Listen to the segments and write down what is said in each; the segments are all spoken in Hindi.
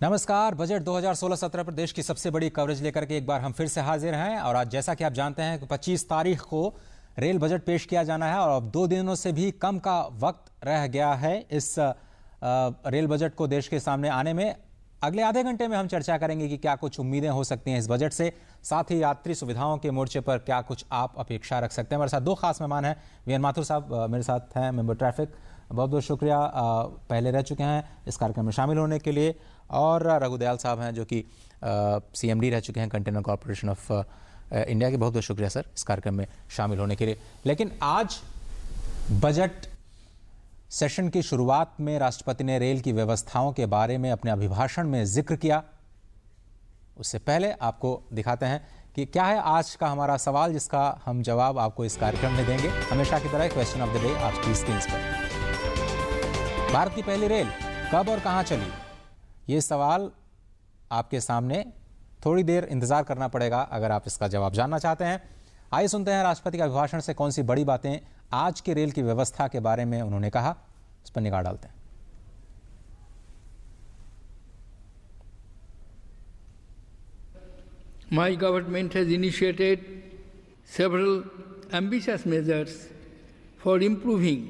नमस्कार। बजट 2016-17 पर देश की सबसे बड़ी कवरेज लेकर के एक बार हम फिर से हाजिर हैं और आज जैसा कि आप जानते हैं कि 25 तारीख को रेल बजट पेश किया जाना है और अब 2 दिनों से भी कम का वक्त रह गया है इस रेल बजट को देश के सामने आने में। अगले आधे घंटे में हम चर्चा करेंगे कि क्या कुछ उम्मीदें हो सकती हैं इस बजट से, साथ ही यात्री सुविधाओं के मोर्चे पर क्या कुछ आप अपेक्षा रख सकते हैं। हमारे साथ 2 खास मेहमान हैं। वीएन माथुर साहब मेरे साथ हैं, मेंबर ट्रैफिक, बहुत बहुत शुक्रिया, पहले रह चुके हैं इस कार्यक्रम में शामिल होने के लिए। और रघुदयाल साहब हैं जो कि CMD रह चुके हैं कंटेनर कॉर्पोरेशन ऑफ इंडिया के। बहुत बहुत शुक्रिया सर इस कार्यक्रम में शामिल होने के लिए। लेकिन आज बजट सेशन की शुरुआत में राष्ट्रपति ने रेल की व्यवस्थाओं के बारे में अपने अभिभाषण में जिक्र किया। उससे पहले आपको दिखाते हैं कि क्या है आज का हमारा सवाल, जिसका हम जवाब आपको इस कार्यक्रम में देंगे। हमेशा की तरह क्वेश्चन ऑफ द डे आपकी स्क्रीन पर। भारत की पहली रेल कब और कहां चली, ये सवाल आपके सामने। थोड़ी देर इंतजार करना पड़ेगा अगर आप इसका जवाब जानना चाहते हैं। आइए सुनते हैं राष्ट्रपति के अभिभाषण से कौन सी बड़ी बातें आज के रेल की व्यवस्था के बारे में उन्होंने कहा, इस पर निगाह डालते हैं। My government has initiated several ambitious measures for improving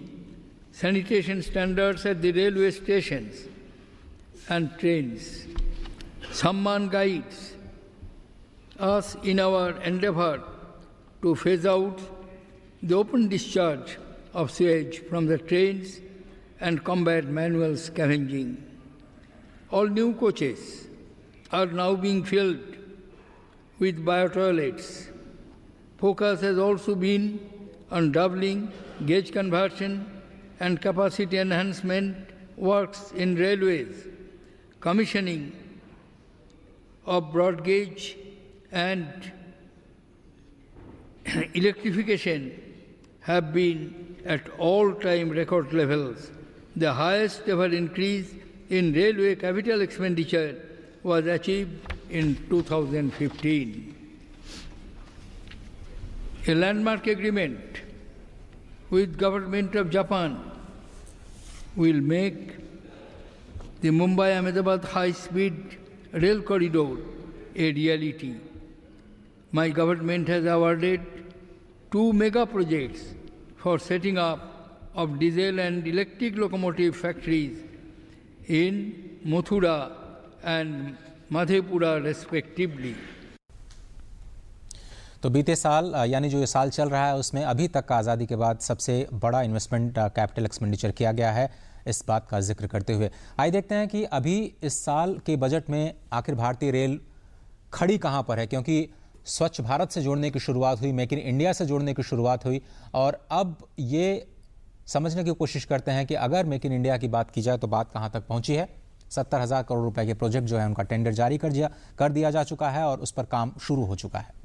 sanitation standards at the railway stations and trains. Samman guides us in our endeavor to phase out the open discharge of sewage from the trains and combat manual scavenging. All new coaches are now being filled with bio-toilets. Focus has also been on doubling gauge conversion and capacity enhancement works in railways. Commissioning of broad gauge and electrification have been at all-time record levels. The highest ever increase in railway capital expenditure was achieved in 2015. A landmark agreement with government of Japan will make the Mumbai-Ahmedabad high-speed rail corridor a reality. My government has awarded 2 mega projects for setting up of diesel and electric locomotive factories in Mathura and Madhepura respectively. तो बीते साल यानी जो ये साल चल रहा है उसमें अभी तक का आज़ादी के बाद सबसे बड़ा इन्वेस्टमेंट कैपिटल एक्सपेंडिचर किया गया है, इस बात का जिक्र करते हुए आइए देखते हैं कि अभी इस साल के बजट में आखिर भारतीय रेल खड़ी कहां पर है। क्योंकि स्वच्छ भारत से जोड़ने की शुरुआत हुई, मेक इन इंडिया से जोड़ने की शुरुआत हुई और अब ये समझने की कोशिश करते हैं कि अगर मेक इन इंडिया की बात की जाए तो बात कहां तक पहुंची है। 70,000 करोड़ रुपए के प्रोजेक्ट जो है उनका टेंडर जारी कर दिया जा चुका है और उस पर काम शुरू हो चुका है।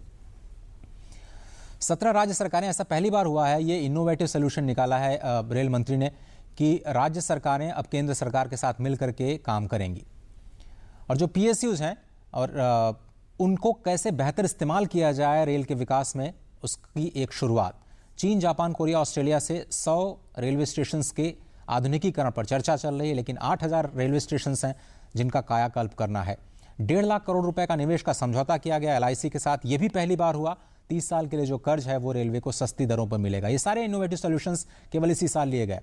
17 राज्य सरकारें, ऐसा पहली बार हुआ है, ये इनोवेटिव सोल्यूशन निकाला है रेल मंत्री ने कि राज्य सरकारें अब केंद्र सरकार के साथ मिलकर के काम करेंगी और जो PSUs हैं और उनको कैसे बेहतर इस्तेमाल किया जाए रेल के विकास में, उसकी एक शुरुआत। चीन, जापान, कोरिया, ऑस्ट्रेलिया से 100 रेलवे स्टेशंस के आधुनिकीकरण पर चर्चा चल रही है, लेकिन 8,000 रेलवे स्टेशंस हैं जिनका कायाकल्प करना है। 1.5 लाख करोड़ रुपए का निवेश का समझौता किया गया LIC के साथ, ये भी पहली बार हुआ। 30 साल के लिए जो कर्ज है वो रेलवे को सस्ती दरों पर मिलेगा। ये सारे इनोवेटिव सॉल्यूशंस केवल इसी साल लिए गए।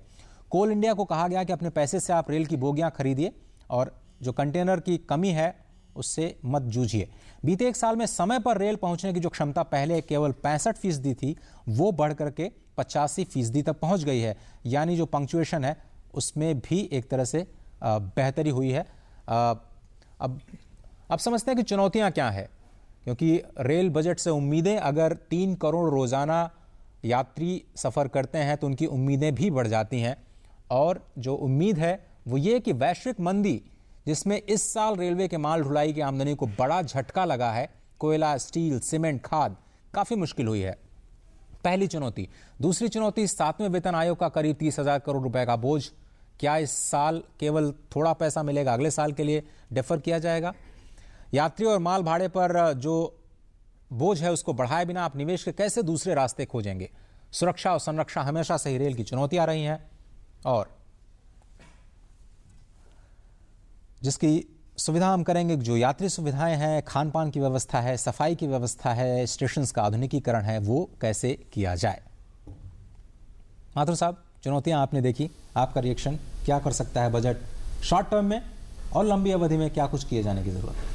कोल इंडिया को कहा गया कि अपने पैसे से आप रेल की बोगियां खरीदिए और जो कंटेनर की कमी है उससे मत जूझिए। बीते 1 साल में समय पर रेल पहुंचने की जो क्षमता पहले केवल 65% थी वो बढ़ करके 85% तक पहुंच गई है। यानी जो पंक्चुएशन है उसमें भी एक तरह से बेहतरी हुई है। अब समझते हैं कि चुनौतियां क्या है, क्योंकि रेल बजट से उम्मीदें, अगर 3 करोड़ रोजाना यात्री सफर करते हैं तो उनकी उम्मीदें भी बढ़ जाती हैं। और जो उम्मीद है वो ये कि वैश्विक मंदी, जिसमें इस साल रेलवे के माल ढुलाई की आमदनी को बड़ा झटका लगा है, कोयला, स्टील, सीमेंट, खाद, काफी मुश्किल हुई है। पहली चुनौती। दूसरी चुनौती, 7वें वेतन आयोग का करीब 30,000 करोड़ रुपए का बोझ। क्या इस साल केवल थोड़ा पैसा मिलेगा, अगले साल के लिए डेफर किया जाएगा? यात्री और माल भाड़े पर जो बोझ है उसको बढ़ाए बिना आप निवेश के कैसे दूसरे रास्ते खोजेंगे? सुरक्षा और संरक्षा हमेशा से ही रेल की चुनौतियां रही हैं और जिसकी सुविधा हम करेंगे, जो यात्री सुविधाएं हैं, खान पान की व्यवस्था है, सफाई की व्यवस्था है, स्टेशंस का आधुनिकीकरण है, वो कैसे किया जाए। माथुर साहब, चुनौतियां आपने देखी, आपका रिएक्शन, क्या कर सकता है बजट शॉर्ट टर्म में और लंबी अवधि में, क्या कुछ किए जाने की जरूरत है?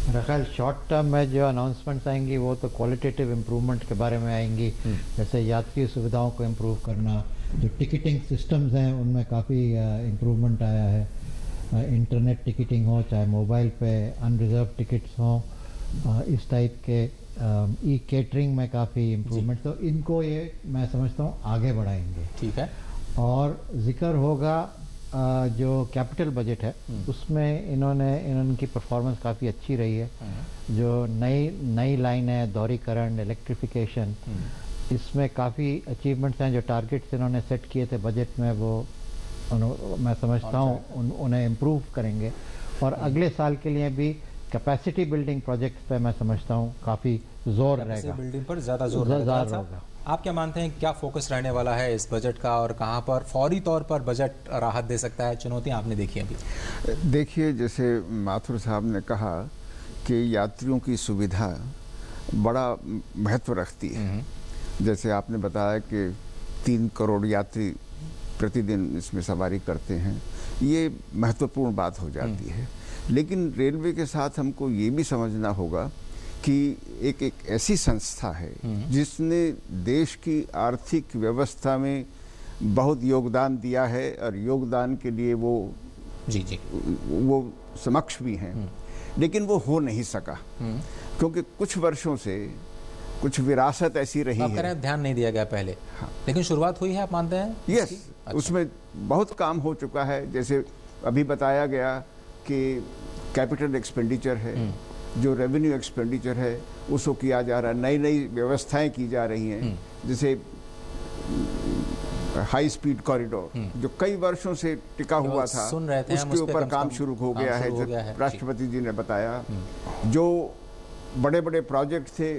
मेरा ख्याल शॉर्ट टर्म में जो अनाउंसमेंट्स आएंगी वो तो क्वालिटेटिव इम्प्रूवमेंट के बारे में आएंगी, जैसे यात्री सुविधाओं को इम्प्रूव करना, जो टिकटिंग सिस्टम्स हैं उनमें काफ़ी इम्प्रूवमेंट आया है, इंटरनेट टिकटिंग हो चाहे मोबाइल पे अनरिजर्व टिकट्स हों, इस टाइप के ई केटरिंग में काफ़ी इम्प्रूवमेंट, तो इनको ये मैं समझता हूँ आगे बढ़ाएंगे। ठीक है। और जिक्र होगा जो कैपिटल बजट है उसमें इनकी परफॉर्मेंस काफ़ी अच्छी रही है, जो नई लाइन है दोहरीकरण, इलेक्ट्रिफिकेशन, इसमें काफ़ी अचीवमेंट्स हैं। जो टारगेट्स इन्होंने सेट किए थे बजट में वो मैं समझता हूँ उन्हें इम्प्रूव करेंगे, और अगले साल के लिए भी कैपेसिटी बिल्डिंग प्रोजेक्ट्स पे मैं समझता हूँ काफ़ी जोर रहेगा, बिल्डिंग पर ज़्यादा जोर होगा। आप क्या मानते हैं, क्या फोकस रहने वाला है इस बजट का और कहाँ पर फौरी तौर पर बजट राहत दे सकता है? चुनौतियाँ आपने देखी अभी। देखिए, जैसे माथुर साहब ने कहा कि यात्रियों की सुविधा बड़ा महत्व रखती है। जैसे आपने बताया कि 3 करोड़ यात्री प्रतिदिन इसमें सवारी करते हैं, ये महत्वपूर्ण बात हो जाती है। लेकिन रेलवे के साथ हमको ये भी समझना होगा कि एक ऐसी संस्था है जिसने देश की आर्थिक व्यवस्था में बहुत योगदान दिया है, और योगदान के लिए वो समक्ष भी हैं, लेकिन वो हो नहीं सका क्योंकि कुछ वर्षों से कुछ विरासत ऐसी रही है, ध्यान नहीं दिया गया पहले। हाँ। लेकिन शुरुआत हुई है, आप मानते हैं? यस। अच्छा। उसमें बहुत काम हो चुका है। जैसे अभी बताया गया कि कैपिटल एक्सपेंडिचर है, जो रेवेन्यू एक्सपेंडिचर है उसको किया जा रहा है, नई नई व्यवस्थाएं की जा रही हैं, जैसे हाई स्पीड कॉरिडोर जो कई वर्षों से टिका हुआ था, उसके ऊपर काम शुरू हो गया है, राष्ट्रपति जी ने बताया। जो बड़े बड़े प्रोजेक्ट थे,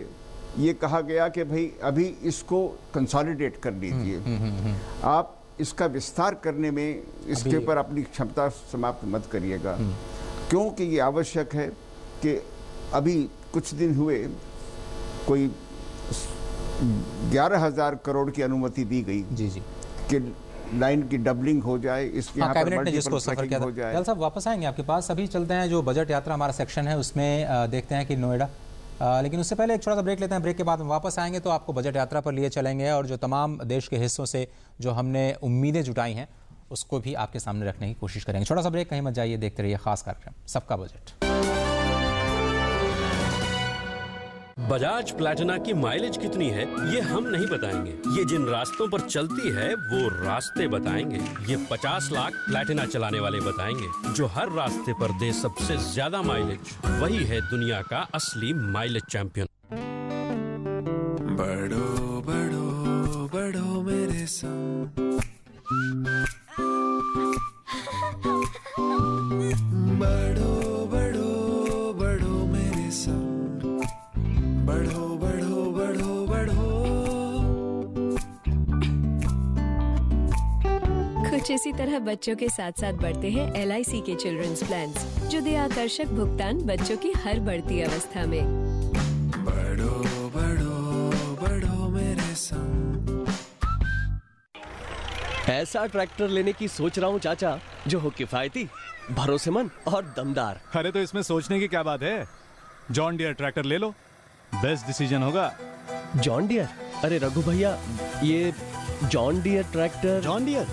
ये कहा गया कि भाई अभी इसको कंसोलिडेट कर लीजिए, आप इसका विस्तार करने में इसके ऊपर अपनी क्षमता समाप्त मत करिएगा, क्योंकि ये आवश्यक है कि अभी कुछ दिन हुए कोई 11,000 करोड़ की अनुमति दी गई कि लाइन की डबलिंग हो जाए, इसके यहाँ पर मल्टीपल ट्रैकिंग हो जाए। साहब वापस आएंगे आपके पास, अभी चलते हैं जो बजट यात्रा हमारा सेक्शन है उसमें देखते हैं कि नोएडा, लेकिन उससे पहले एक छोटा सा ब्रेक लेते हैं। ब्रेक के बाद हम वापस आएंगे तो आपको बजट यात्रा पर लिए चलेंगे और जो तमाम देश के हिस्सों से जो हमने उम्मीदें जुटाई हैं उसको भी आपके सामने रखने की कोशिश करेंगे। छोटा सा ब्रेक, कहीं मत जाइए, देखते रहिए खास कार्यक्रम सबका बजट। बजाज प्लैटिना की माइलेज कितनी है ये हम नहीं बताएंगे, ये जिन रास्तों पर चलती है वो रास्ते बताएंगे। ये 50 लाख प्लैटिना चलाने वाले बताएंगे। जो हर रास्ते पर दे सबसे ज्यादा माइलेज, वही है दुनिया का असली माइलेज चैंपियन। बढ़ो बढ़ो बढ़ो मेरे संग, बढ़ो बढ़ो बढ़ो मेरे संग, बढ़ो बढ़ो बढ़ो बढ़ो। कुछ इसी तरह बच्चों के साथ साथ बढ़ते हैं LIC के चिल्ड्रंस प्लान्स, जो दे आकर्षक भुगतान बच्चों की हर बढ़ती अवस्था में। बढ़ो बढ़ो बढ़ो मेरे संग। ऐसा ट्रैक्टर लेने की सोच रहा हूँ चाचा, जो हो किफायती, भरोसेमंद और दमदार। अरे तो इसमें सोचने की क्या बात है, जॉन डियर ट्रैक्टर ले लो, बेस्ट डिसीजन होगा। John Deere? अरे रघु भैया, ये John Deere tractor. John Deere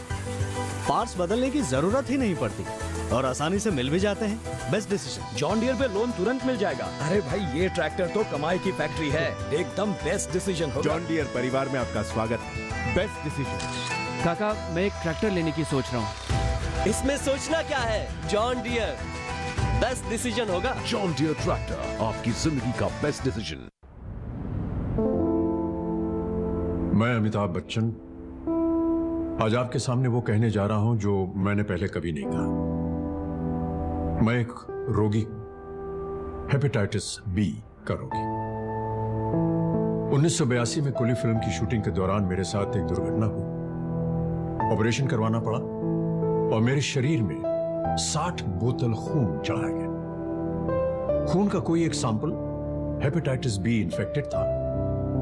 parts बदलने की जरूरत ही नहीं पड़ती और आसानी से मिल भी जाते हैं। Best decision. जॉन डियर पे लोन तुरंत मिल जाएगा। अरे भाई, ये ट्रैक्टर तो कमाई की फैक्ट्री है, एकदम बेस्ट डिसीजन होगा। जॉन डियर परिवार में आपका स्वागत। Best decision. काका, मैं एक ट्रैक्टर लेने की सोच रहा हूँ। इसमें सोचना क्या है, जॉन डियर बेस्ट डिसीजन होगा। जॉन डियर ट्रैक्टर, आपकी जिंदगी का बेस्ट डिसीजन। मैं अमिताभ बच्चन आज आपके सामने वो कहने जा रहा हूं जो मैंने पहले कभी नहीं कहा। मैं एक रोगी, हेपेटाइटिस बी का रोगी। 1982 में कुली फिल्म की शूटिंग के दौरान मेरे साथ एक दुर्घटना हुई। ऑपरेशन करवाना पड़ा और मेरे शरीर में 60 बोतल खून चढ़ाया गया। खून का कोई एक सैंपल हेपेटाइटिस बी इन्फेक्टेड था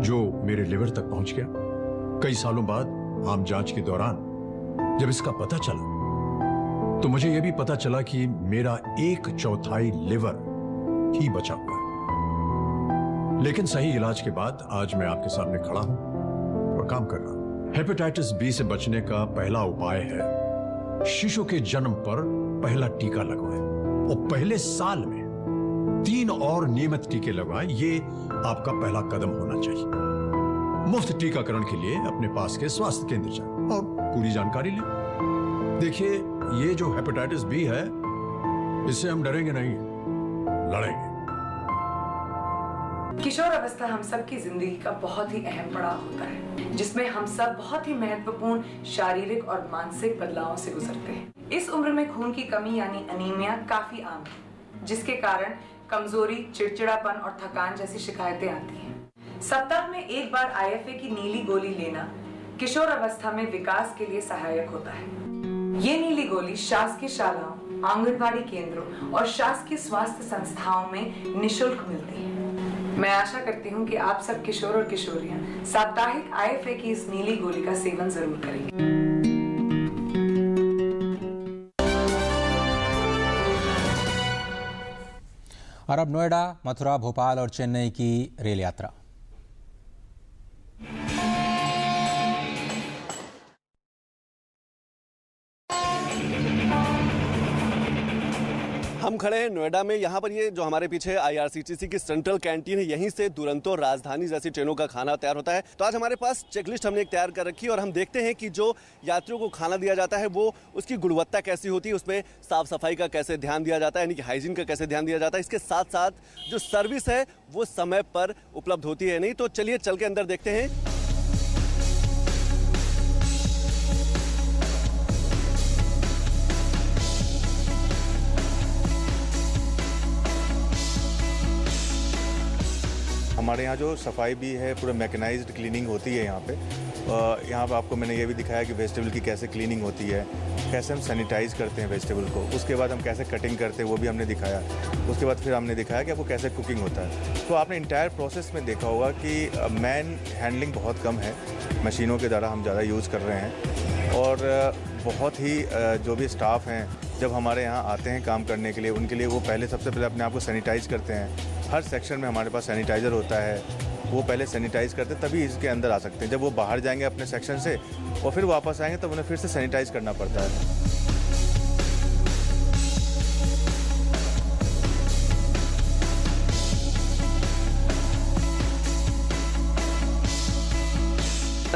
जो मेरे लिवर तक पहुंच गया। कई सालों बाद आम जांच के दौरान जब इसका पता चला तो मुझे यह भी पता चला कि मेरा 1/4 लिवर ही बचा हुआ है। लेकिन सही इलाज के बाद आज मैं आपके सामने खड़ा हूं और काम कर रहा हूं। हेपेटाइटिस बी से बचने का पहला उपाय है शिशु के जन्म पर पहला टीका लगवाएं और पहले साल में 3 और नियमित टीके लगवाएं। ये आपका पहला कदम होना चाहिए। मुफ्त टीकाकरण के लिए अपने पास के स्वास्थ्य केंद्र जाएं और पूरी जानकारी लें। देखिए, ये जो हेपेटाइटिस बी है, इससे हम डरेंगे नहीं, लड़ेंगे। किशोर अवस्था हम सब की जिंदगी का बहुत ही अहम पड़ाव होता है, जिसमें हम सब बहुत ही महत्वपूर्ण शारीरिक और मानसिक बदलावों से गुजरते हैं। इस उम्र में खून की कमी यानी अनीमिया काफी आम है, जिसके कारण कमजोरी, चिड़चिड़ापन और थकान जैसी शिकायतें आती हैं। सप्ताह में एक बार IFA की नीली गोली लेना किशोर अवस्था में विकास के लिए सहायक होता है। ये नीली गोली शासकीय शालाओं, आंगनबाड़ी केंद्रों और शासकीय स्वास्थ्य संस्थाओं में निशुल्क मिलती है। मैं आशा करती हूँ कि आप सब किशोर और किशोरियां साप्ताहिक IFA की इस नीली गोली का सेवन जरूर करेंगे। और अब नोएडा, मथुरा, भोपाल और चेन्नई की रेल यात्रा। हम खड़े हैं नोएडा में। यहाँ पर ये जो हमारे पीछे IRCTC की सेंट्रल कैंटीन है, यहीं से दुरंतो, राजधानी जैसी ट्रेनों का खाना तैयार होता है। तो आज हमारे पास चेकलिस्ट हमने एक तैयार कर रखी है और हम देखते हैं कि जो यात्रियों को खाना दिया जाता है वो उसकी गुणवत्ता कैसी होती है, उसमें साफ सफाई का कैसे ध्यान दिया जाता है, यानी कि हाइजीन का कैसे ध्यान दिया जाता है। इसके साथ साथ जो सर्विस है वो समय पर उपलब्ध होती है नहीं। तो चलिए चल के अंदर देखते हैं। हमारे यहाँ जो सफाई भी है, पूरा मैकेनाइज्ड क्लीनिंग होती है यहाँ पे। यहाँ पे आपको मैंने ये भी दिखाया कि वेजिटेबल की कैसे क्लीनिंग होती है, कैसे हम सैनिटाइज करते हैं वेजिटेबल को, उसके बाद हम कैसे कटिंग करते हैं वो भी हमने दिखाया। उसके बाद फिर हमने दिखाया कि आपको कैसे कुकिंग होता है। तो आपने इंटायर प्रोसेस में देखा होगा कि मैन हैंडलिंग बहुत कम है, मशीनों के द्वारा हम ज़्यादा यूज़ कर रहे हैं। और बहुत ही जो भी स्टाफ हैं जब हमारे यहाँ आते हैं काम करने के लिए, उनके लिए वो पहले सबसे पहले अपने आप को सैनिटाइज करते हैं। हर सेक्शन में हमारे पास सैनिटाइज़र होता है, वो पहले सैनिटाइज़ करते तभी इसके अंदर आ सकते हैं। जब वो बाहर जाएंगे अपने सेक्शन से और फिर वापस आएंगे तब उन्हें फिर से सैनिटाइज़ करना पड़ता है।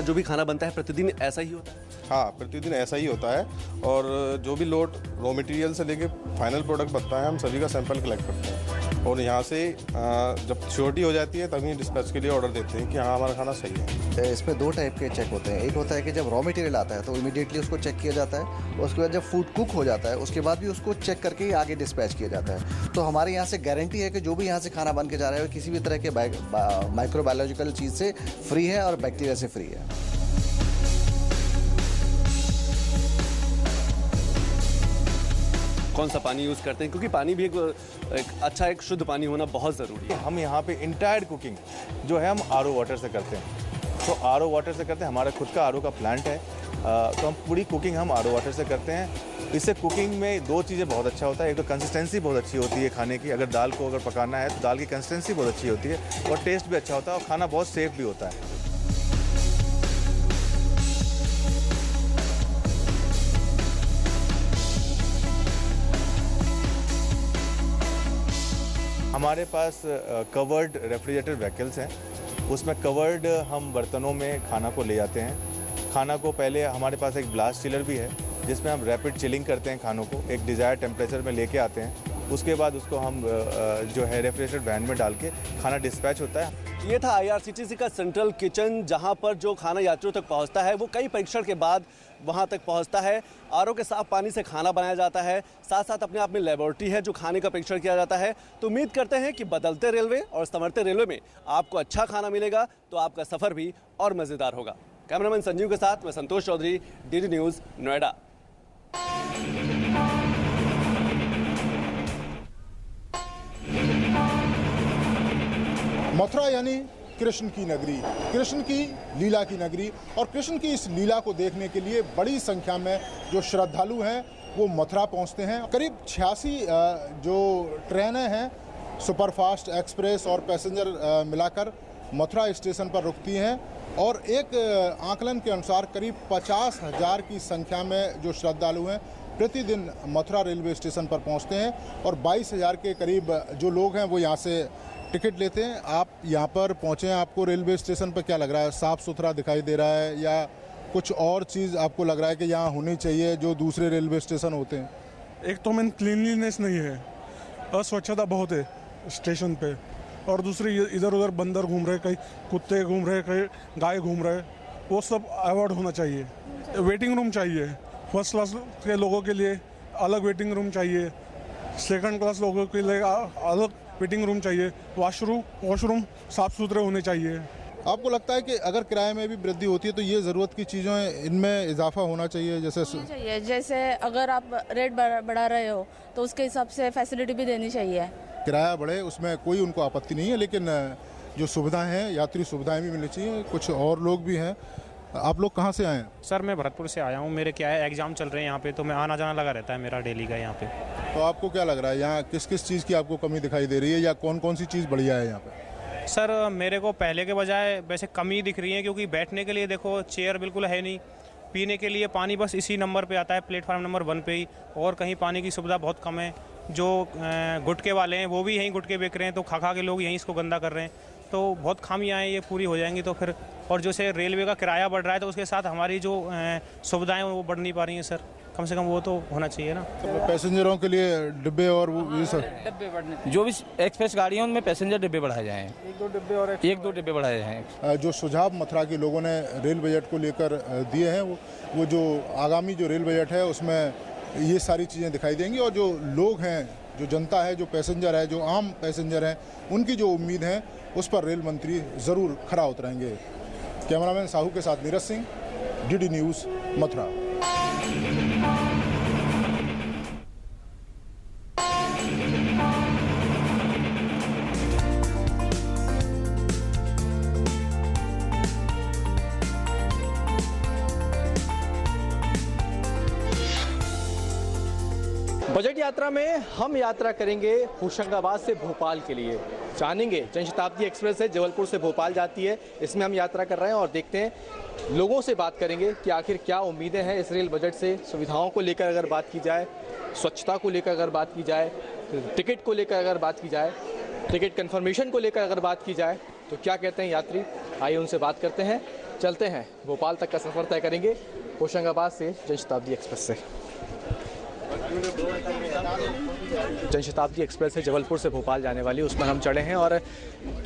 जो भी खाना बनता है प्रतिदिन ऐसा ही होता है? हाँ, प्रतिदिन ऐसा ही होता है। और जो भी लोड रॉ मटेरियल से लेके फाइनल प्रोडक्ट बनता है, हम सभी का सैंपल कलेक्ट करते हैं और यहाँ से जब श्योरिटी हो जाती है तभी डिस्पैच के लिए ऑर्डर देते हैं कि हाँ हमारा खाना सही है। इसमें 2 टाइप के चेक होते हैं। एक होता है कि जब रॉ मटेरियल आता है तो इमीडिएटली उसको चेक किया जाता है, उसके बाद जब फूड कुक हो जाता है उसके बाद भी उसको चेक करके ही आगे डिस्पैच किया जाता है। तो हमारे यहाँ से गारंटी है कि जो भी यहाँ से खाना बन के जा रहा है वो किसी भी तरह के माइक्रोबायोलॉजिकल चीज़ से फ्री है और बैक्टीरिया से फ्री है। कौन सा पानी यूज़ करते हैं, क्योंकि पानी भी एक अच्छा, एक शुद्ध पानी होना बहुत ज़रूरी है। हम यहाँ पे इंटायर कुकिंग जो है हम RO वाटर से करते हैं। तो RO वाटर से करते हैं, हमारा खुद का RO का प्लांट है। तो हम पूरी कुकिंग हम RO वाटर से करते हैं। इससे कुकिंग में 2 चीज़ें बहुत अच्छा होता है। एक तो कंसिस्टेंसी बहुत अच्छी होती है खाने की, अगर दाल को अगर पकाना है तो दाल की कंसिस्टेंसी बहुत अच्छी होती है और टेस्ट भी अच्छा होता है और खाना बहुत सेफ भी होता है। हमारे पास कवर्ड रेफ्रिजरेटर व्हीकल्स हैं, उसमें कवर्ड हम बर्तनों में खाना को ले जाते हैं। खाना को पहले हमारे पास एक ब्लास्ट चिलर भी है जिसमें हम रैपिड चिलिंग करते हैं, खानों को एक डिज़ायर टेम्परेचर में लेके आते हैं। उसके बाद उसको हम जो है रेफ्रिजरेटर वैन में डाल के खाना डिस्पैच होता है। ये था IRCTC का सेंट्रल किचन, जहां पर जो खाना यात्रियों तक पहुंचता है वो कई परीक्षण के बाद वहां तक पहुंचता है। RO के साफ पानी से खाना बनाया जाता है, साथ साथ अपने आप में लेबोरेटरी है जो खाने का परीक्षण किया जाता है। तो उम्मीद करते हैं कि बदलते रेलवे और संवरते रेलवे में आपको अच्छा खाना मिलेगा तो आपका सफ़र भी और मज़ेदार होगा। कैमरामैन संजीव के साथ मैं संतोष चौधरी, DD न्यूज़, नोएडा। मथुरा यानी कृष्ण की नगरी, कृष्ण की लीला की नगरी, और कृष्ण की इस लीला को देखने के लिए बड़ी संख्या में जो श्रद्धालु हैं वो मथुरा पहुंचते हैं। करीब 86 जो ट्रेनें हैं सुपरफास्ट, एक्सप्रेस और पैसेंजर मिलाकर मथुरा स्टेशन पर रुकती हैं, और एक आकलन के अनुसार करीब 50,000 की संख्या में जो श्रद्धालु हैं प्रतिदिन मथुरा रेलवे स्टेशन पर पहुंचते हैं, और 22,000 के करीब जो लोग हैं वो यहाँ से टिकट लेते हैं। आप यहाँ पर पहुँचे हैं, आपको रेलवे स्टेशन पर क्या लग रहा है? साफ़ सुथरा दिखाई दे रहा है या कुछ और चीज़ आपको लग रहा है कि यहाँ होनी चाहिए जो दूसरे रेलवे स्टेशन होते हैं? एक तो मेन क्लीनलीनेस नहीं है, अस्वच्छता बहुत है स्टेशन पे, और दूसरी इधर उधर बंदर घूम रहे, कहीं कुत्ते घूम रहे, कहीं गाय घूम रहे, वो सब अवॉइड होना चाहिए। वेटिंग रूम चाहिए, फर्स्ट क्लास के लोगों के लिए अलग वेटिंग रूम चाहिए, सेकंड क्लास लोगों के लिए अलग वेटिंग रूम चाहिए, वॉशरूम साफ़ सुथरे होने चाहिए। आपको लगता है कि अगर किराए में भी वृद्धि होती है तो ये ज़रूरत की चीज़ें इनमें इजाफा होना चाहिए? जैसे अगर आप रेट बढ़ा रहे हो तो उसके हिसाब से फैसिलिटी भी देनी चाहिए। किराया बढ़े उसमें कोई उनको आपत्ति नहीं है, लेकिन जो सुविधाएं हैं, यात्री सुविधाएं भी मिलनी चाहिए। कुछ और लोग भी हैं। आप लोग कहाँ से आए हैं? सर मैं भरतपुर से आया हूँ। मेरे क्या है एग्जाम चल रहे हैं यहाँ पे, तो मैं आना जाना लगा रहता है मेरा डेली का यहाँ पे। तो आपको क्या लग रहा है यहाँ किस किस चीज़ की आपको कमी दिखाई दे रही है, या कौन कौन सी चीज़ बढ़िया है यहाँ पे? सर मेरे को पहले के बजाय वैसे कमी दिख रही है, क्योंकि बैठने के लिए देखो चेयर बिल्कुल है नहीं, पीने के लिए पानी बस इसी नंबर पे आता है, प्लेटफार्म नंबर 1 पे ही, और कहीं पानी की सुविधा बहुत कम है। जो गुटके वाले हैं वो भी यहीं गुटके बेच रहे हैं, तो खा के लोग यहीं इसको गंदा कर रहे हैं। तो बहुत खामियाँ हैं, ये पूरी हो जाएंगी तो फिर, और जैसे रेलवे का किराया बढ़ रहा है तो उसके साथ हमारी जो सुविधाएं वो बढ़ नहीं पा रही हैं सर, कम से कम वो तो होना चाहिए ना। पैसेंजरों के लिए डिब्बे और वो ये सब डिब्बे बढ़ने, जो भी एक्सप्रेस गाड़ियाँ उनमें पैसेंजर डिब्बे बढ़ाए जाएँ, एक दो डिब्बे बढ़ाए जाएँ। जो सुझाव मथुरा के लोगों ने रेल बजट को लेकर दिए हैं वो जो आगामी जो रेल बजट है उसमें ये सारी चीज़ें दिखाई देंगी, और जो लोग हैं, जो जनता है, जो पैसेंजर है, जो आम पैसेंजर हैं, उनकी जो उम्मीद है उस पर रेल मंत्री ज़रूर खरा उतरेंगे। कैमरामैन साहू के साथ Neeraj Singh, DD news, Mathura. Budget यात्रा में हम यात्रा करेंगे होशंगाबाद से भोपाल के लिए, जानेंगे जनशताब्दी एक्सप्रेस है जबलपुर से भोपाल जाती है, इसमें हम यात्रा कर रहे हैं और देखते हैं, लोगों से बात करेंगे कि आखिर क्या उम्मीदें हैं इस रेल बजट से। सुविधाओं को लेकर अगर बात की जाए, स्वच्छता को लेकर अगर बात की जाए, टिकट को लेकर अगर बात की जाए, टिकट कन्फर्मेशन को लेकर अगर बात की जाए, तो क्या कहते हैं यात्री, आइए उनसे बात करते हैं। चलते हैं, भोपाल तक का सफ़र तय करेंगे होशंगाबाद से जनशताब्दी एक्सप्रेस से। जनशताब्दी एक्सप्रेस है जबलपुर से भोपाल जाने वाली, उसमें हम चढ़े हैं, और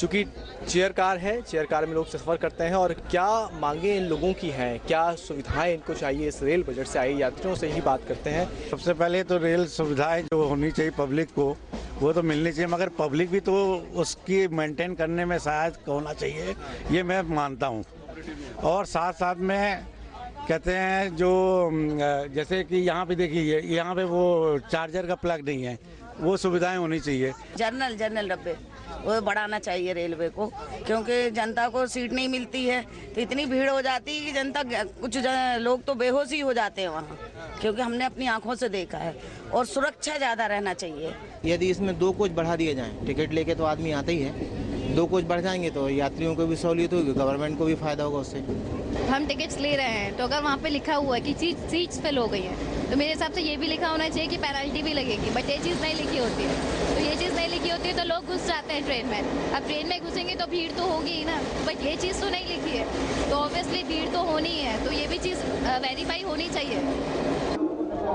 चूँकि चेयर कार है, चेयर कार में लोग सफ़र करते हैं, और क्या मांगे इन लोगों की हैं, क्या सुविधाएं इनको चाहिए इस रेल बजट से, आए यात्रियों से ही बात करते हैं। सबसे पहले तो रेल सुविधाएं जो होनी चाहिए पब्लिक को वो तो मिलनी चाहिए, मगर पब्लिक भी तो उसकी मेंटेन करने में सहायक होना चाहिए, ये मैं मानता हूँ। और साथ साथ में कहते हैं जो जैसे कि यहाँ पे देखिए, यहाँ पे वो चार्जर का प्लग नहीं है, वो सुविधाएं होनी चाहिए। जनरल डब्बे वो बढ़ाना चाहिए रेलवे को, क्योंकि जनता को सीट नहीं मिलती है तो इतनी भीड़ हो जाती है कि जनता, कुछ लोग तो बेहोश ही हो जाते हैं वहाँ, क्योंकि हमने अपनी आंखों से देखा है। और सुरक्षा ज़्यादा रहना चाहिए। यदि इसमें 2 कोच बढ़ा दिए जाएँ, टिकट लेके तो आदमी आता ही है, 2 कोच बढ़ जाएंगे तो यात्रियों को भी सहूलियत होगी, गवर्नमेंट को भी फायदा होगा उससे। हम टिकट्स ले रहे हैं तो अगर वहाँ पे लिखा हुआ है कि सीट्स फिल हो गई हैं, तो मेरे हिसाब से ये भी लिखा होना चाहिए कि पेनल्टी भी लगेगी, बट ये चीज़ नहीं लिखी होती है। तो ये चीज़ नहीं लिखी होती है तो लोग घुस जाते हैं ट्रेन में। अब ट्रेन में घुसेंगे तो भीड़ तो होगी ही ना, बट ये चीज़ तो नहीं लिखी है, तो ऑब्वियसली भीड़ तो होनी है, तो ये भी चीज़ वेरीफाई होनी चाहिए।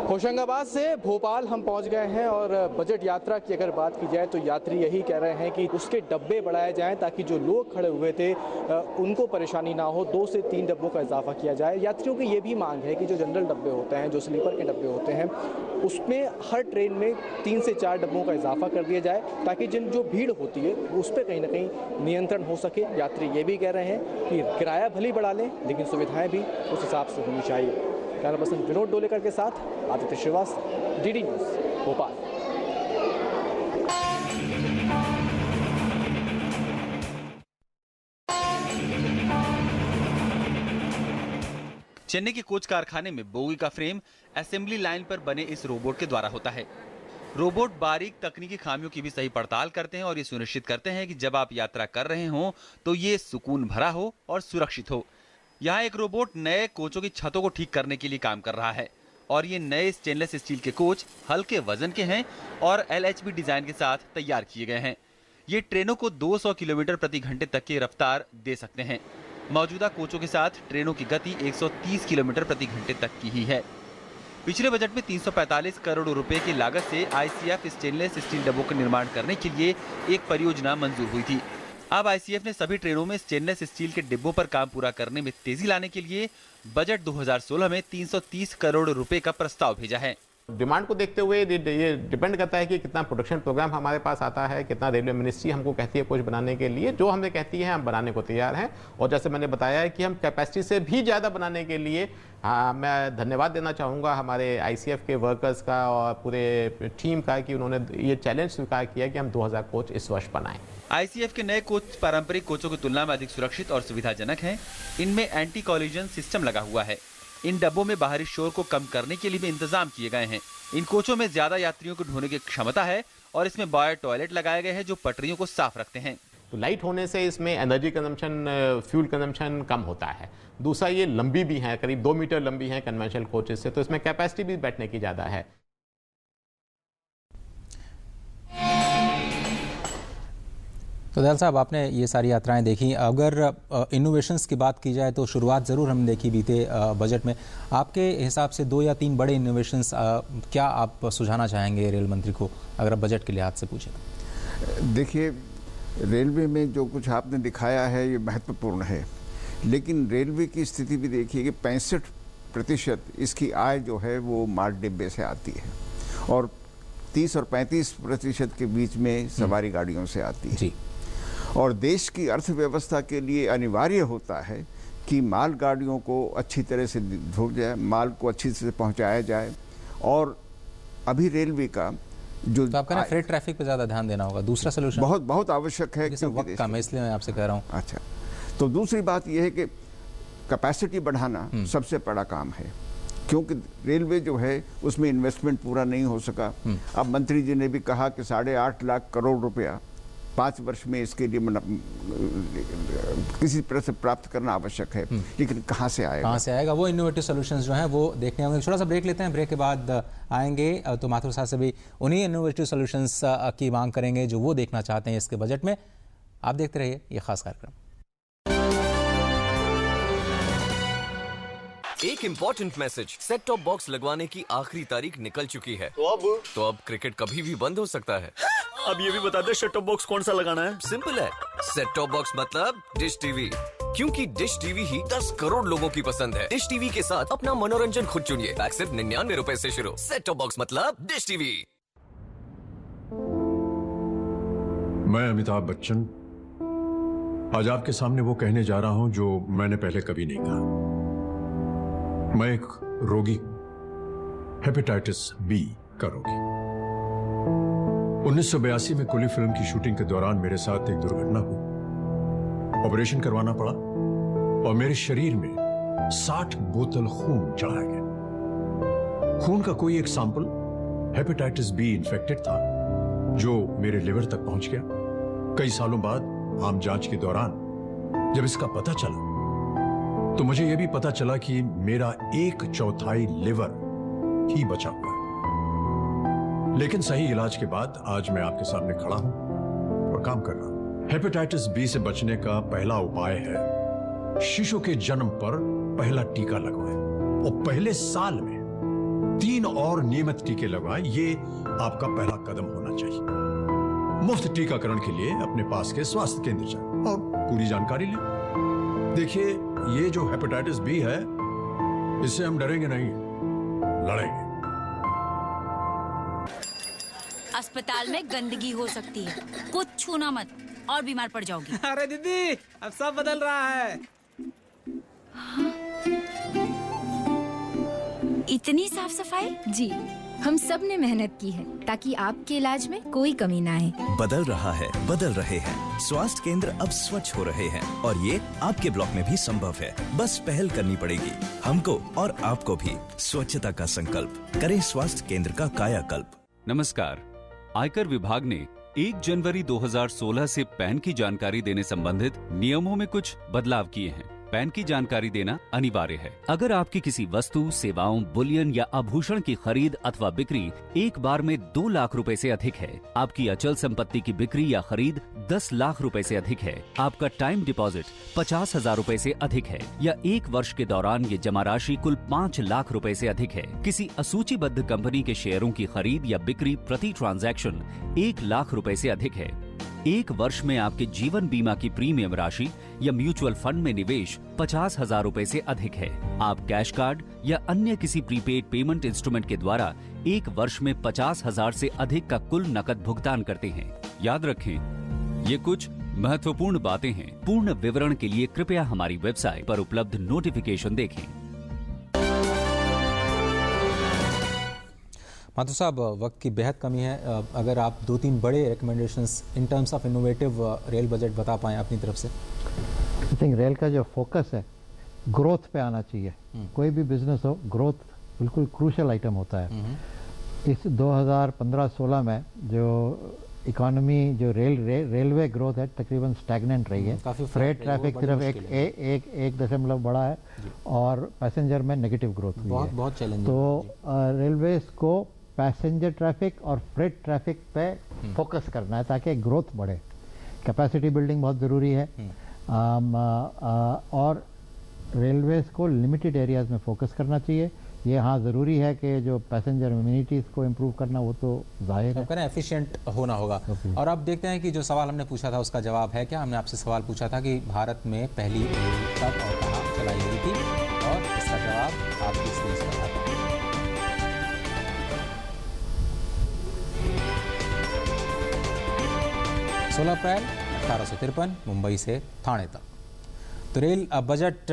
होशंगाबाद से भोपाल हम पहुंच गए हैं, और बजट यात्रा की अगर बात की जाए तो यात्री यही कह रहे हैं कि उसके डब्बे बढ़ाए जाएं ताकि जो लोग खड़े हुए थे उनको परेशानी ना हो, 2 से 3 डब्बों का इजाफा किया जाए। यात्रियों की ये भी मांग है कि जो जनरल डब्बे होते हैं, जो स्लीपर के डब्बे होते हैं, उसमें हर ट्रेन में 3 से 4 डब्बों का इजाफा कर दिया जाए ताकि जो भीड़ होती है उस पर कहीं ना कहीं नियंत्रण हो सके। यात्री ये भी कह रहे हैं कि किराया भले बढ़ा लें लेकिन सुविधाएँ भी उस हिसाब से होनी चाहिए। कैमरा पर्सन विनोद डोलेकर के साथ आदित्य श्रीवास्तव, डीडी न्यूज़, भोपाल। चेन्नई के कोच कारखाने में बोगी का फ्रेम असेंबली लाइन पर बने इस रोबोट के द्वारा होता है। रोबोट बारीक तकनीकी खामियों की भी सही पड़ताल करते हैं और ये सुनिश्चित करते हैं कि जब आप यात्रा कर रहे हो तो ये सुकून भरा हो और सुरक्षित हो। यहाँ एक रोबोट नए कोचों की छतों को ठीक करने के लिए काम कर रहा है और ये नए स्टेनलेस स्टील के कोच हल्के वजन के हैं और LHB डिजाइन के साथ तैयार किए गए हैं। ये ट्रेनों को 200 किलोमीटर प्रति घंटे तक की रफ्तार दे सकते हैं। मौजूदा कोचों के साथ ट्रेनों की गति 130 किलोमीटर प्रति घंटे तक की ही है। पिछले बजट में 345 करोड़ रुपए की लागत से ICF स्टेनलेस स्टील डब्बों का निर्माण करने के लिए एक परियोजना मंजूर हुई थी। अब ICF ने सभी ट्रेनों में स्टेनलेस स्टील के डिब्बों पर काम पूरा करने में तेजी लाने के लिए बजट 2016 में 330 करोड़ रुपए का प्रस्ताव भेजा है। डिमांड को देखते हुए ये डिपेंड करता है कि कितना प्रोडक्शन प्रोग्राम हमारे पास आता है, कितना रेलवे मिनिस्ट्री हमको कहती है कोच बनाने के लिए। जो हमें कहती है हम बनाने को तैयार हैं और जैसे मैंने बताया है कि हम कैपेसिटी से भी ज़्यादा बनाने के लिए मैं धन्यवाद देना चाहूँगा हमारे ICF के वर्कर्स का और पूरे टीम का कि उन्होंने ये चैलेंज स्वीकार किया कि हम 2000 कोच इस वर्ष बनाएं। ICF के नए कोच पारंपरिक कोचों की तुलना में अधिक सुरक्षित और सुविधाजनक हैं। इनमें एंटी कॉलिजन सिस्टम लगा हुआ है। इन डब्बों में बाहरी शोर को कम करने के लिए भी इंतजाम किए गए हैं। इन कोचों में ज्यादा यात्रियों को ढोने की क्षमता है और इसमें बायो टॉयलेट लगाए गए हैं जो पटरियों को साफ रखते हैं। तो लाइट होने से इसमें एनर्जी कंजम्पशन, फ्यूल कंजम्पशन कम होता है। दूसरा ये लंबी भी है, करीब 2 मीटर लंबी है कन्वेंशनल कोचेस से, तो इसमें कैपेसिटी भी बैठने की ज़्यादा है। तो दयाल साहब, आपने ये सारी यात्राएं देखी। अगर इनोवेशंस की बात की जाए तो शुरुआत ज़रूर हमने देखी बीते बजट में। आपके हिसाब से 2 या 3 बड़े इनोवेशंस क्या आप सुझाना चाहेंगे रेल मंत्री को, अगर आप बजट के लिहाज से पूछें? देखिए, रेलवे में जो कुछ आपने दिखाया है ये महत्वपूर्ण है, लेकिन रेलवे की स्थिति भी देखिए कि 65% इसकी आय जो है वो माल डिब्बे से आती है और 30 और 35% के बीच में सवारी गाड़ियों से आती है जी। और देश की अर्थव्यवस्था के लिए अनिवार्य होता है कि माल गाड़ियों को अच्छी तरह से धो जाए, माल को अच्छी से पहुंचाया जाए। और अभी रेलवे का जो तो आपका फ्रेट ट्रैफिक पे ज़्यादा ध्यान देना होगा। दूसरा सोल्यूशन बहुत बहुत आवश्यक है क्योंकि वक्त कम है, इसलिए मैं आपसे कह रहा हूँ। अच्छा, तो दूसरी बात यह है कि कैपेसिटी बढ़ाना सबसे बड़ा काम है, क्योंकि रेलवे जो है उसमें इन्वेस्टमेंट पूरा नहीं हो सका। अब मंत्री जी ने भी कहा कि 8.5 लाख करोड़ रुपया 5 वर्ष में इसके लिए किसी तरह से प्राप्त करना आवश्यक है, लेकिन कहाँ से आएगा? वो इनोवेटिव सॉल्यूशंस जो हैं वो देखने होंगे। छोटा सा ब्रेक लेते हैं, ब्रेक के बाद आएंगे तो माथुर साहब से भी उन्हीं इनोवेटिव सॉल्यूशंस की मांग करेंगे जो वो देखना चाहते हैं इसके बजट में। आप देखते रहिए ये खास कार्यक्रम। एक important message, set top box लगवाने की आखिरी तारीख निकल चुकी है। तो अब क्रिकेट कभी भी बंद हो सकता है। अब ये भी बता दे सेट टॉप बॉक्स कौन सा लगाना है? सिंपल है, सेट टॉप बॉक्स मतलब डिश टीवी, क्योंकि डिश टीवी ही 10 करोड़ लोगों की पसंद है। डिश टीवी के साथ अपना मनोरंजन खुद चुनिए। पैक सिर्फ 99 रुपए से शुरू। सेट टॉप बॉक्स मतलब डिश टीवी। मैं अमिताभ बच्चन आज आपके सामने वो कहने जा रहा हूं जो मैंने पहले कभी नहीं कहा। मैं एक रोगी, हेपेटाइटिस बी का रोगी। 1982 में कुली फिल्म की शूटिंग के दौरान मेरे साथ एक दुर्घटना हुई। ऑपरेशन करवाना पड़ा और मेरे शरीर में 60 बोतल खून चढ़ाया गया। खून का कोई एक सैंपल हेपेटाइटिस बी इन्फेक्टेड था जो मेरे लिवर तक पहुंच गया। कई सालों बाद आम जांच के दौरान जब इसका पता चला तो मुझे यह भी पता चला कि मेरा 1/4 लिवर ही बचा हुआ है। लेकिन सही इलाज के बाद आज मैं आपके सामने खड़ा हूं और काम कर रहा हूं। हेपेटाइटिस बी से बचने का पहला उपाय है शिशु के जन्म पर पहला टीका लगवाएं और पहले साल में 3 और नियमित टीके लगवाएं। ये आपका पहला कदम होना चाहिए। मुफ्त टीकाकरण के लिए अपने पास के स्वास्थ्य केंद्र जाएं और पूरी जानकारी लें। देखिए, ये जो हेपेटाइटिस बी है इससे हम डरेंगे नहीं, लड़ेंगे। अस्पताल में गंदगी हो सकती है, कुछ छूना मत और बीमार पड़ जाओगी। अरे दीदी, अब सब बदल रहा है। इतनी साफ सफाई? जी, हम सब ने मेहनत की है ताकि आपके इलाज में कोई कमी ना आए। बदल रहा है, बदल रहे हैं। स्वास्थ्य केंद्र अब स्वच्छ हो रहे हैं और ये आपके ब्लॉक में भी संभव है। बस पहल करनी पड़ेगी हमको और आपको भी। स्वच्छता का संकल्प करें, स्वास्थ्य केंद्र का कायाकल्प। नमस्कार। आयकर विभाग ने 1 जनवरी 2016 से पैन की जानकारी देने संबंधित नियमों में कुछ बदलाव किए हैं। पैन की जानकारी देना अनिवार्य है। अगर आपकी किसी वस्तु, सेवाओं, बुलियन या आभूषण की खरीद अथवा बिक्री एक बार में 2 लाख रुपए से अधिक है, आपकी अचल संपत्ति की बिक्री या खरीद 10 लाख रुपए से अधिक है, आपका टाइम डिपॉजिट 50,000 रुपए से अधिक है या 1 वर्ष के दौरान ये जमा राशि कुल 5 लाख रुपए से अधिक है, किसी असूचीबद्ध कंपनी के शेयरों की खरीद या बिक्री प्रति ट्रांजैक्शन 1 लाख रुपए से अधिक है, 1 वर्ष में आपके जीवन बीमा की प्रीमियम राशि या म्यूचुअल फंड में निवेश 50,000 रुपए से अधिक है, आप कैश कार्ड या अन्य किसी प्रीपेड पेमेंट इंस्ट्रूमेंट के द्वारा 1 वर्ष में 50,000 से अधिक का कुल नकद भुगतान करते हैं। याद रखें, ये कुछ महत्वपूर्ण बातें हैं। पूर्ण विवरण के लिए कृपया हमारी वेबसाइट पर उपलब्ध नोटिफिकेशन देखें। माथुर साहब, वक्त की बेहद कमी है। अगर आप 2-3 बड़े recommendations in terms of innovative rail budget बता पाएं अपनी तरफ से। आई थिंक रेल का जो फोकस है ग्रोथ पे आना चाहिए। कोई भी बिजनेस हो, ग्रोथ बिल्कुल क्रूशल आइटम होता है। इस 2015-16 में जो इकोनॉमी, जो रेलवे ग्रोथ है तकरीबन स्टैग्नेंट रही है। फ्रेट ट्रैफिक सिर्फ एक दशमलव बढ़ा है और पैसेंजर में नेगेटिव ग्रोथ हुई है। बहुत चैलेंजिंग। तो रेलवेज को पैसेंजर ट्रैफिक और फ्रेट ट्रैफिक पे फोकस करना है ताकि ग्रोथ बढ़े। कैपेसिटी बिल्डिंग बहुत ज़रूरी है और रेलवेज को लिमिटेड एरियाज में फोकस करना चाहिए। ये हाँ ज़रूरी है कि जो पैसेंजर अम्यूनिटीज़ को इम्प्रूव करना वो तो जाहिर है, कहना एफिशिएंट होना होगा। और अब देखते हैं कि जो सवाल हमने पूछा था उसका जवाब है क्या। हमने आपसे सवाल पूछा था कि भारत में पहली रेल कब और कहाँ चलाई गई थी, और इसका जवाब आपकी स्क्रीन पर आता है। 16 अप्रैल 1853 मुंबई से थाने तक। तो रेल बजट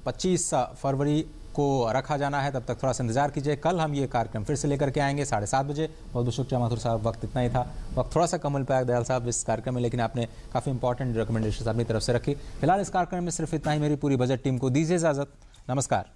25 फरवरी को रखा जाना है, तब तक थोड़ा सा इंतजार कीजिए। कल हम ये कार्यक्रम फिर से लेकर के आएंगे 7:30 बजे। बहुत बहुत शुक्रिया माथुर साहब, वक्त इतना ही था। वक्त थोड़ा सा कम मिल पाया दयाल साहब इस कार्यक्रम में, लेकिन आपने काफ़ी इंपॉर्टेंट रिकमेंडेशन अपनी तरफ से रखी। फिलहाल इस कार्यक्रम में सिर्फ इतना ही। मेरी पूरी बजट टीम को दीजिए इजाज़त। नमस्कार।